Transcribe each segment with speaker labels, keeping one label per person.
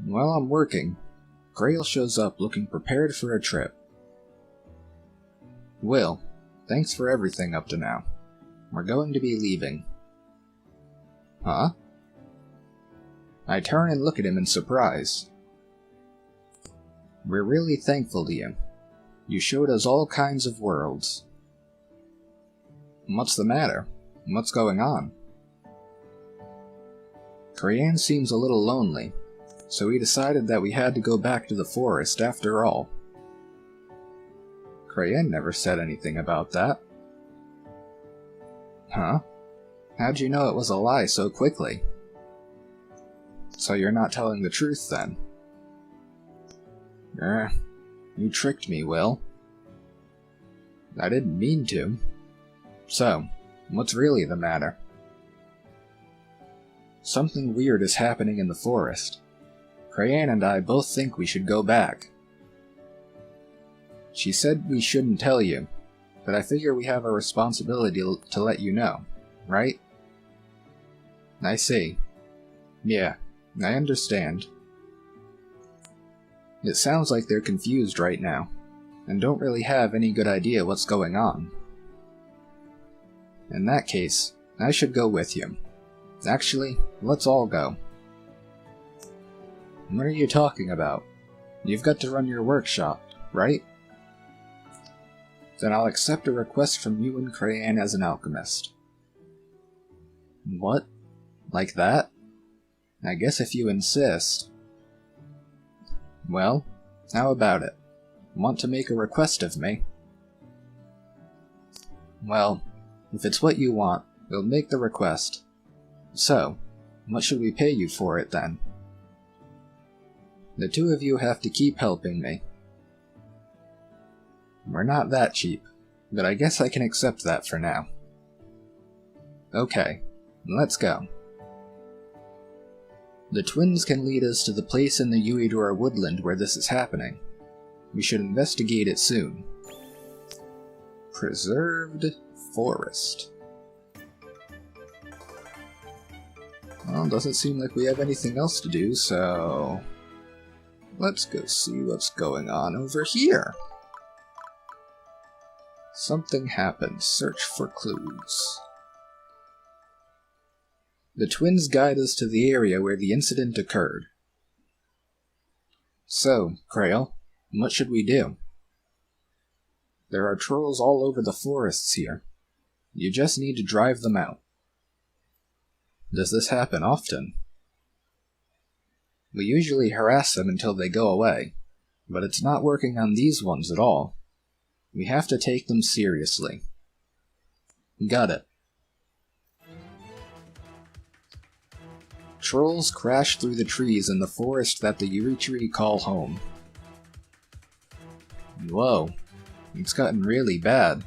Speaker 1: While I'm working, Grail shows up looking prepared for a trip. Will, thanks for everything up to now. We're going to be leaving. Huh? I turn and look at him in surprise. We're really thankful to you. You showed us all kinds of worlds. What's the matter? What's going on? Crayon seems a little lonely, so we decided that we had to go back to the forest after all. Crayon never said anything about that. Huh? How'd you know it was a lie so quickly? So you're not telling the truth then? You tricked me, Will. I didn't mean to. So, what's really the matter? Something weird is happening in the forest. Crayon and I both think we should go back. She said we shouldn't tell you, but I figure we have a responsibility to let you know, right? I see. Yeah, I understand. It sounds like they're confused right now, and don't really have any good idea what's going on. In that case, I should go with you. Actually, let's all go. What are you talking about? You've got to run your workshop, right? Then I'll accept a request from you and Crayon as an alchemist. What? Like that? I guess if you insist. Well, how about it? Want to make a request of me? Well, if it's what you want, we'll make the request. So, what should we pay you for it then? The two of you have to keep helping me. We're not that cheap, but I guess I can accept that for now. Okay, let's go. The twins can lead us to the place in the Uedora woodland where this is happening. We should investigate it soon. Preserved Forest. Well, doesn't seem like we have anything else to do, so... let's go see what's going on over here. Something happened. Search for clues. The twins guide us to the area where the incident occurred. So, Krail, what should we do? There are trolls all over the forests here. You just need to drive them out. Does this happen often? We usually harass them until they go away, but it's not working on these ones at all. We have to take them seriously. Got it. Trolls crash through the trees in the forest that the Urichiri call home. Whoa, it's gotten really bad.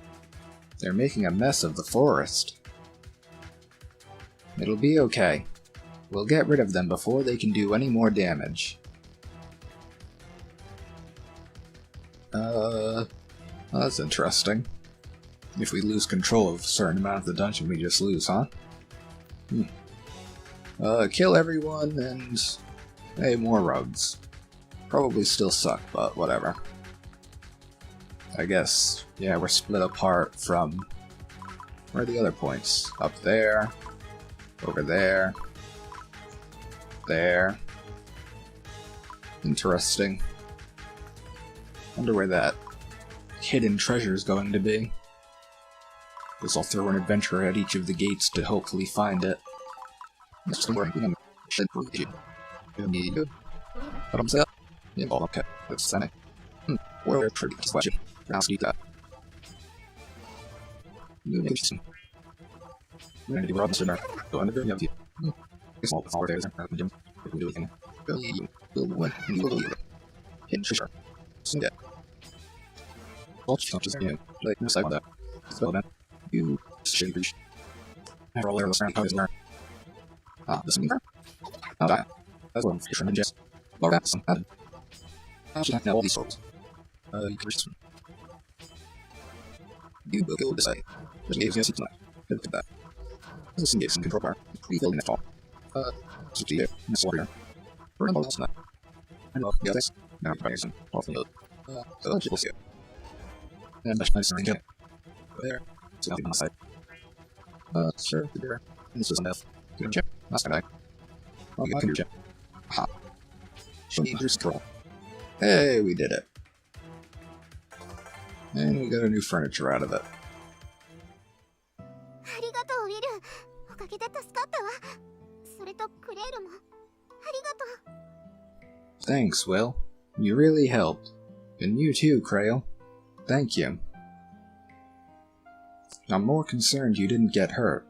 Speaker 1: They're making a mess of the forest. It'll be okay. We'll get rid of them before they can do any more damage. That's interesting. If we lose control of a certain amount of the dungeon, we just lose, huh? Kill everyone and... hey, more rugs. Probably still suck, but whatever. I guess, yeah, we're split apart from... where are the other points? Up there. Over there. There. Interesting. Wonder where that hidden treasure is going to be. Guess I'll throw an adventurer at each of the gates to hopefully find it. We're pretty question. Now speak that. We're gonna do what I'm go under the you. Small power days and do anything. Will win and you will leave it. Hidden treasure. Soon get. All just like no side on that. So then you should reach. After all, the sound is there. This is oh, that. That's what I'm fishing in just. Or that's some. I should have all these souls. You can reach this one. You will go this way. There's games yes, tonight. Look at that. This is some games in control bar. Pre-filled in that fall. 60 here. This warrior. We're in all else tonight. I love the others. Now, person, off the so we'll see. And that's nice and there. So on the side. Sure, there. And this is enough. Good check. Last guy. Oh, you can do check. Ha. Show me your scroll. Hey, we did it. And we got a new furniture out of it. Thanks, Will. You really helped. And you too, Krail. Thank you. I'm more concerned you didn't get hurt.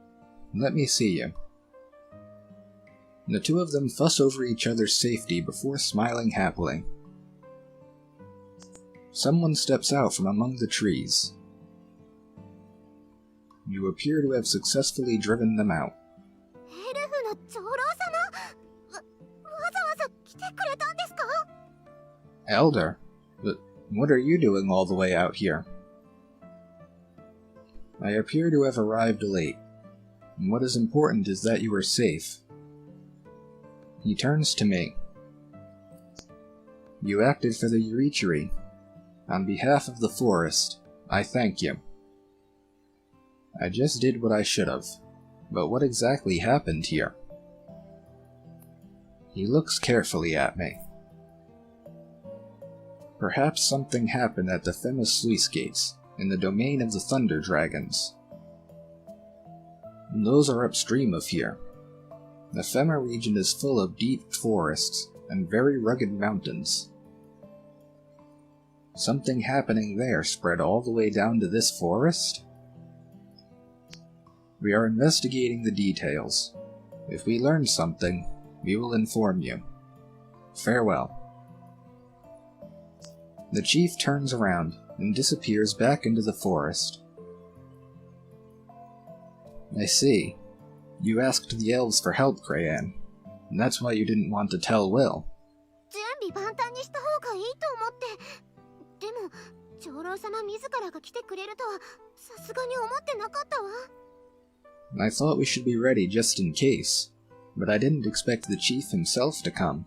Speaker 1: Let me see you. The two of them fuss over each other's safety before smiling happily. Someone steps out from among the trees. You appear to have successfully driven them out. Elder, but what are you doing all the way out here? I appear to have arrived late, and what is important is that you are safe. He turns to me. You acted for the Yurichiri. On behalf of the forest, I thank you. I just did what I should have, but what exactly happened here? He looks carefully at me. Perhaps something happened at the famous sluice gates, in the domain of the Thunder Dragons. Those are upstream of here. The Fema region is full of deep forests and very rugged mountains. Something happening there spread all the way down to this forest? We are investigating the details. If we learn something, we will inform you. Farewell. The chief turns around and disappears back into the forest. I see. You asked the elves for help, Crayan, and that's why you didn't want to tell Will. I thought we should be ready just in case, but I didn't expect the chief himself to come.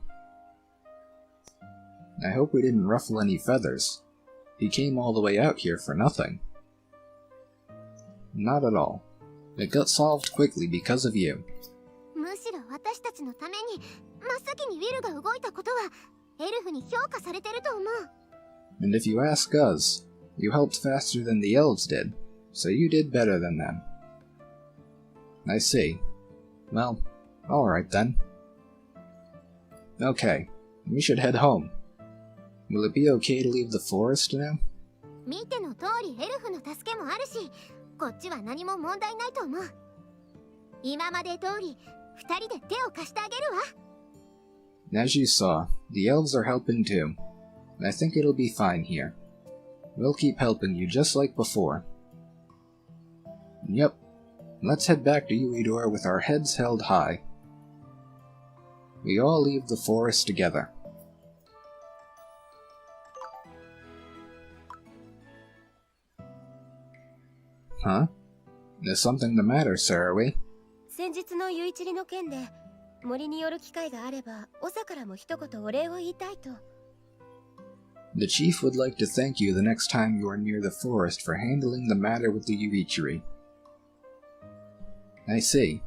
Speaker 1: I hope we didn't ruffle any feathers. He came all the way out here for nothing. Not at all. It got solved quickly because of you. And if you ask us, you helped faster than the elves did, so you did better than them. I see. Well, alright then. Okay, we should head home. Will it be okay to leave the forest now? As you saw, the elves are helping too. I think it'll be fine here. We'll keep helping you just like before. Yep. Let's head back to Uedor with our heads held high. We all leave the forest together. Huh? Is something the matter, Sarawi?
Speaker 2: 先日のユイチリの件で森に寄る機会があれば長からも一言お礼を言いたいと。
Speaker 1: The chief would like to thank you the next time you are near the forest for handling the matter with the Yurichiri. I see.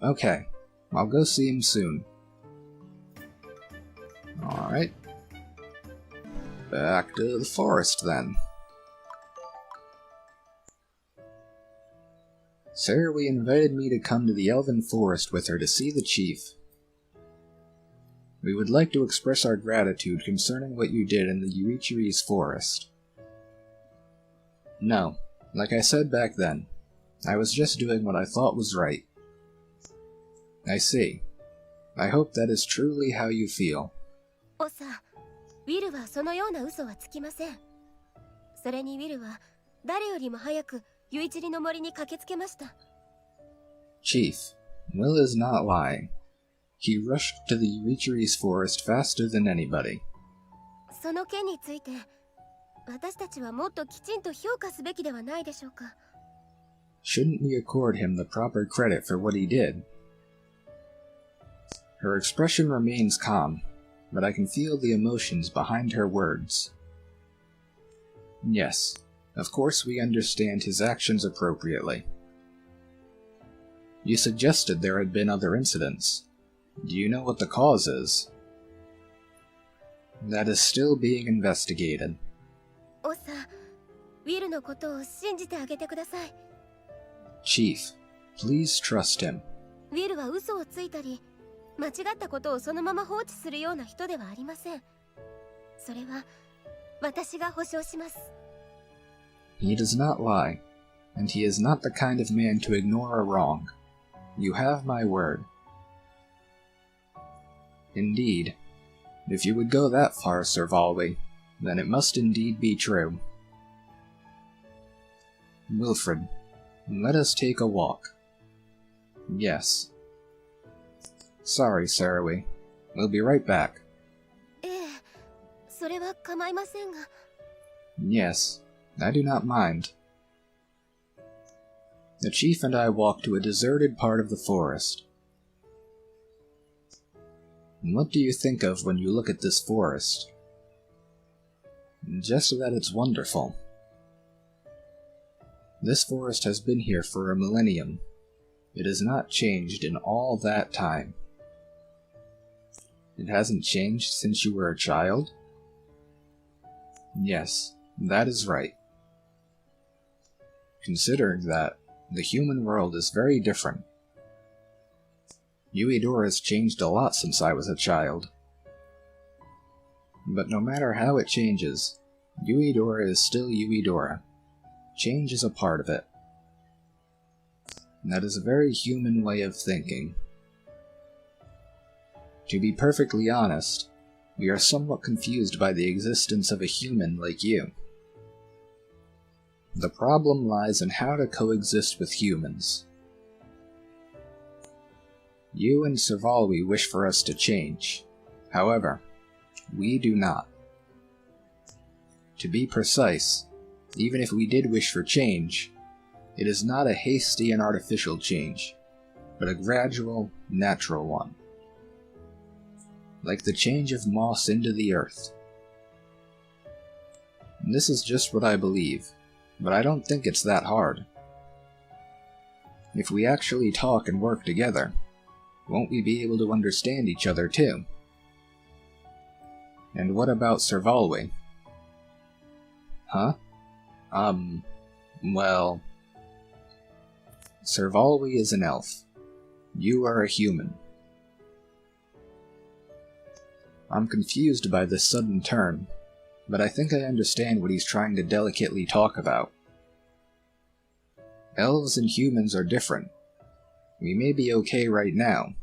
Speaker 1: Okay, I'll go see him soon. Alright. Back to the forest then. Sarawi invited me to come to the Elven Forest with her to see the chief. We would like to express our gratitude concerning what you did in the Yurichiri's forest. No, like I said back then, I was just doing what I thought was right. I see. I hope that is truly how you feel.
Speaker 2: おさ、ウィルはそのような嘘はつきません。それにウィルは誰よりも早くユイチリの森に駆けつけました。
Speaker 1: Chief, Will is not lying. He rushed to the Yurichiri's forest faster than anybody.
Speaker 2: その件について、私たちはもっときちんと評価すべきではないでしょうか。
Speaker 1: Shouldn't we accord him the proper credit for what he did? Her expression remains calm, but I can feel the emotions behind her words. Yes, of course we understand his actions appropriately. You suggested there had been other incidents. Do you know what the cause is? That is still being investigated.
Speaker 2: オサ、ウィルのことを信じてあげてください。
Speaker 1: Chief, please trust him.
Speaker 2: ウィルは嘘をついたり、間違ったことをそのまま放置するような人ではありません。それは私が保証します。
Speaker 1: He does not lie, and he is not the kind of man to ignore a wrong. You have my word. Indeed. If you would go that far, Sir Volwy, then it must indeed be true. Wilfred, let us take a walk. Yes. Sorry, Sarowy. We'll be right back.
Speaker 2: ええ、それは構いませんが。
Speaker 1: Yes, I do not mind. The chief and I walk to a deserted part of the forest. What do you think of when you look at this forest? Just that it's wonderful. This forest has been here for a millennium. It has not changed in all that time. It hasn't changed since you were a child? Yes, that is right. Considering that, the human world is very different. Uedora has changed a lot since I was a child. But no matter how it changes, Uedora is still Uedora. Change is a part of it. That is a very human way of thinking. To be perfectly honest, we are somewhat confused by the existence of a human like you. The problem lies in how to coexist with humans. You and Sir Volwy wish for us to change. However, we do not. To be precise, even if we did wish for change, it is not a hasty and artificial change, but a gradual, natural one. Like the change of moss into the earth. And this is just what I believe, but I don't think it's that hard. If we actually talk and work together, won't we be able to understand each other too? And what about Sir Volwy? Huh? Well... Sir Volwy is an elf. You are a human. I'm confused by this sudden turn, but I think I understand what he's trying to delicately talk about. Elves and humans are different. We may be okay right now,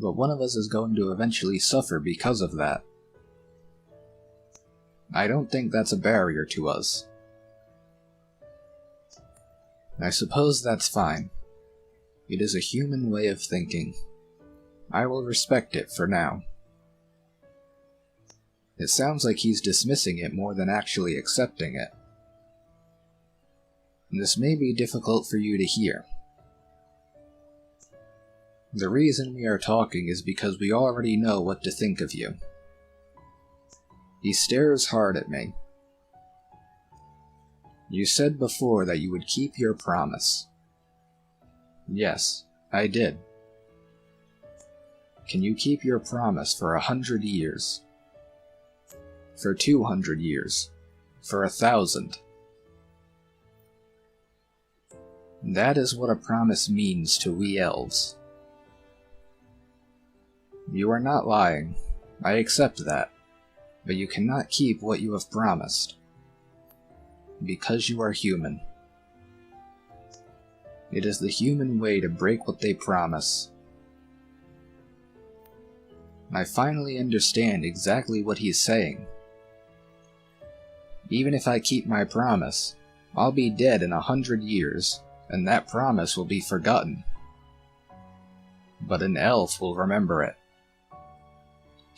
Speaker 1: but one of us is going to eventually suffer because of that. I don't think that's a barrier to us. I suppose that's fine. It is a human way of thinking. I will respect it for now. It sounds like he's dismissing it more than actually accepting it. This may be difficult for you to hear. The reason we are talking is because we already know what to think of you. He stares hard at me. You said before that you would keep your promise. Yes, I did. Can you keep your promise for 100 years? For 200 years? For 1,000? That is what a promise means to we elves. You are not lying. I accept that. But you cannot keep what you have promised. Because you are human. It is the human way to break what they promise. I finally understand exactly what he's saying. Even if I keep my promise, I'll be dead in 100 years, and that promise will be forgotten. But an elf will remember it.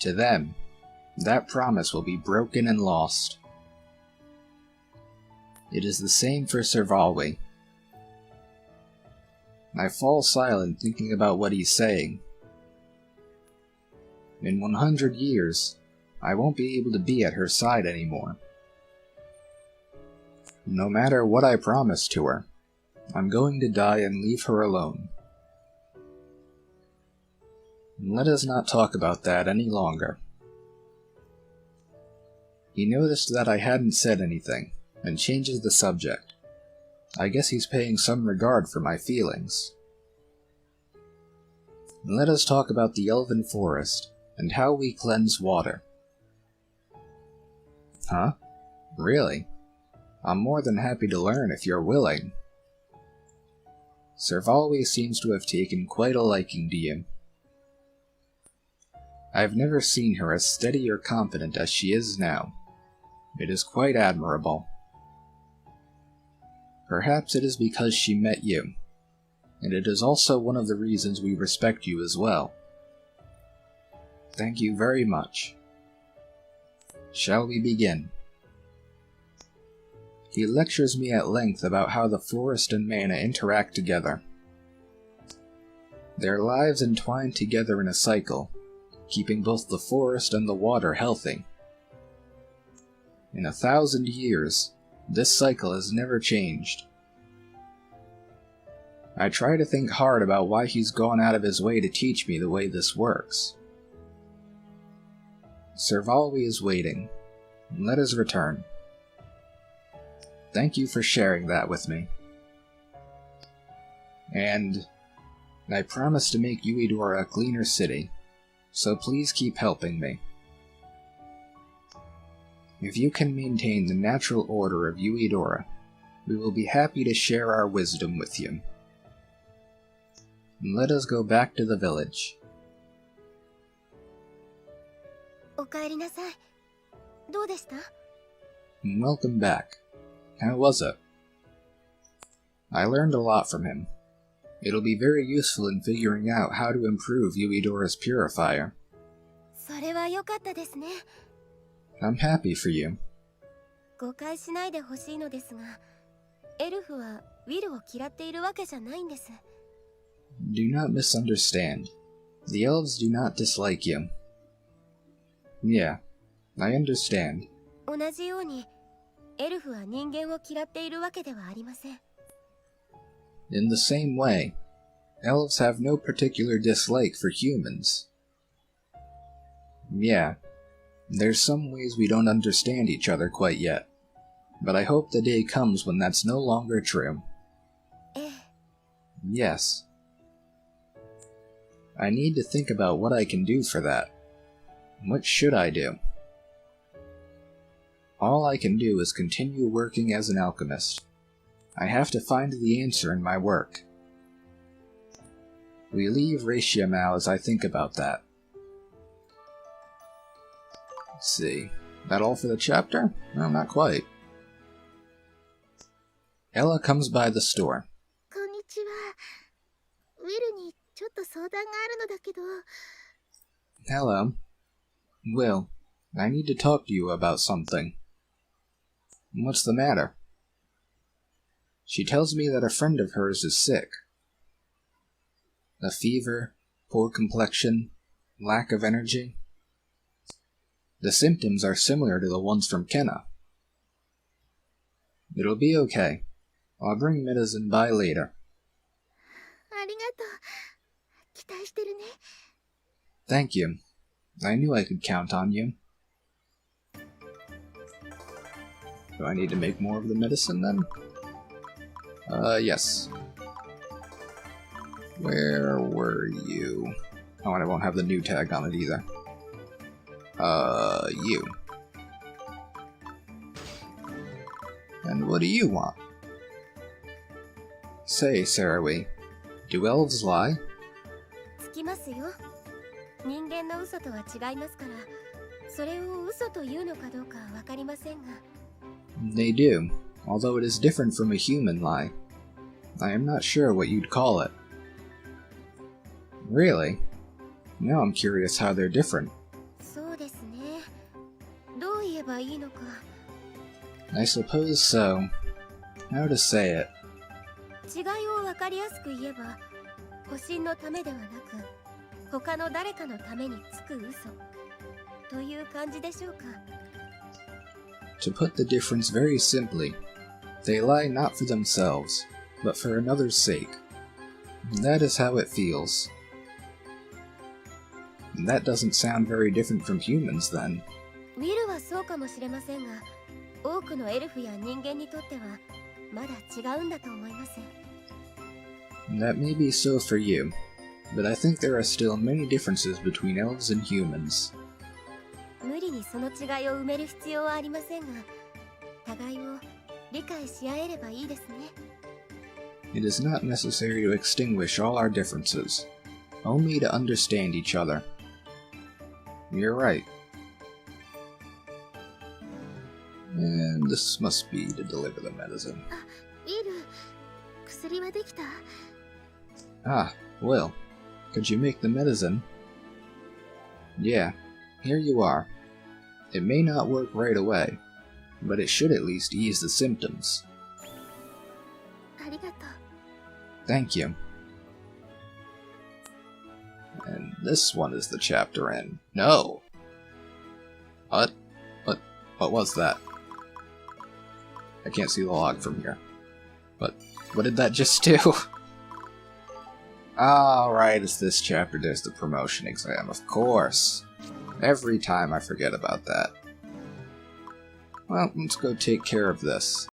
Speaker 1: To them, that promise will be broken and lost. It is the same for Sir Volwy. I fall silent thinking about what he's saying. In 100 years, I won't be able to be at her side anymore. No matter what I promised to her, I'm going to die and leave her alone. Let us not talk about that any longer. He noticed that I hadn't said anything, and changes the subject. I guess he's paying some regard for my feelings. Let us talk about the Elven Forest, and how we cleanse water. Huh? Really? I'm more than happy to learn if you're willing. Servalwi seems to have taken quite a liking to you. I've never seen her as steady or confident as she is now. It is quite admirable. Perhaps it is because she met you, and it is also one of the reasons we respect you as well. Thank you very much. Shall we begin? He lectures me at length about how the forest and mana interact together. Their lives entwine together in a cycle, keeping both the forest and the water healthy. In 1,000 years, this cycle has never changed. I try to think hard about why he's gone out of his way to teach me the way this works. Servalwi is waiting. Let us return. Thank you for sharing that with me. And I promise to make Uedora a cleaner city, so please keep helping me. If you can maintain the natural order of Uedora, we will be happy to share our wisdom with you. Let us go back to the village.
Speaker 2: おかえりなさい。どうでした？
Speaker 1: Welcome back. How was it? I learned a lot from him. It'll be very useful in figuring out how to improve Uedora's purifier.
Speaker 2: それは良かったですね。
Speaker 1: I'm happy for you.
Speaker 2: 誤解しないでほしいのですが、エルフはウィルを嫌っているわけじゃないんです。
Speaker 1: Do not misunderstand. The elves do not dislike you. Yeah, I understand.
Speaker 2: 同じように、エルフは人間を嫌っているわけではありません。
Speaker 1: In the same way, elves have no particular dislike for humans. Yeah, there's some ways we don't understand each other quite yet, but I hope the day comes when that's no longer true.
Speaker 2: ええ。
Speaker 1: Yes. I need to think about what I can do for that. What should I do? All I can do is continue working as an alchemist. I have to find the answer in my work. We leave Raciamau as I think about that. Let's see. That all for the chapter? No, not quite. Ella comes by the store.
Speaker 2: こんにちは。ウィルにちょっと相談があるのだけど。
Speaker 1: Hello. Will, I need to talk to you about something. What's the matter? She tells me that a friend of hers is sick. A fever, poor complexion, lack of energy. The symptoms are similar to the ones from Kenna. It'll be okay. I'll bring medicine by later.
Speaker 2: ありがとう。期待してるね。
Speaker 1: Thank you. I knew I could count on you. Do I need to make more of the medicine then? Yes. Where were you? Oh, and I won't have the new tag on it either. You. And what do you want? Say, Sarawi, do elves lie?
Speaker 2: つきますよ。人間の嘘とは違いますから、それを嘘というのかどうかわかりませんが。
Speaker 1: They do, although it is different from a human lie. I am not sure what you'd call it. Really? Now I'm curious how they're different.
Speaker 2: そうですね。どう言えばいいのか。
Speaker 1: I suppose so. How to say it?
Speaker 2: 違いをわかりやすく言えば、保身のためではなく、他の誰かのためにつく嘘という感じでしょうか。
Speaker 1: To put the difference very simply, they lie not for themselves, but for another's sake. That is how it feels. And that doesn't sound very different from humans, then.
Speaker 2: ウィルはそうかもしれませんが、多くのエルフや人間にとってはまだ違うんだと思います。
Speaker 1: That may be so for you, but I think there are still many differences between elves and humans.
Speaker 2: 無理にその違いを埋める必要はありませんが、互いを理解し合えればいいですね。
Speaker 1: It is not necessary to extinguish all our differences, only to understand each other. You're right. And this must be to deliver the medicine.
Speaker 2: ウィル、薬はできた？
Speaker 1: Ah, well, could you make the medicine? Yeah, here you are. It may not work right away, but it should at least ease the symptoms.
Speaker 2: ありがとう。
Speaker 1: Thank you. And this one is the chapter in. No! What was that? I can't see the log from here. But what did that just do? Alright, it's this chapter. There's the promotion exam, of course. Every time I forget about that. Well, let's go take care of this.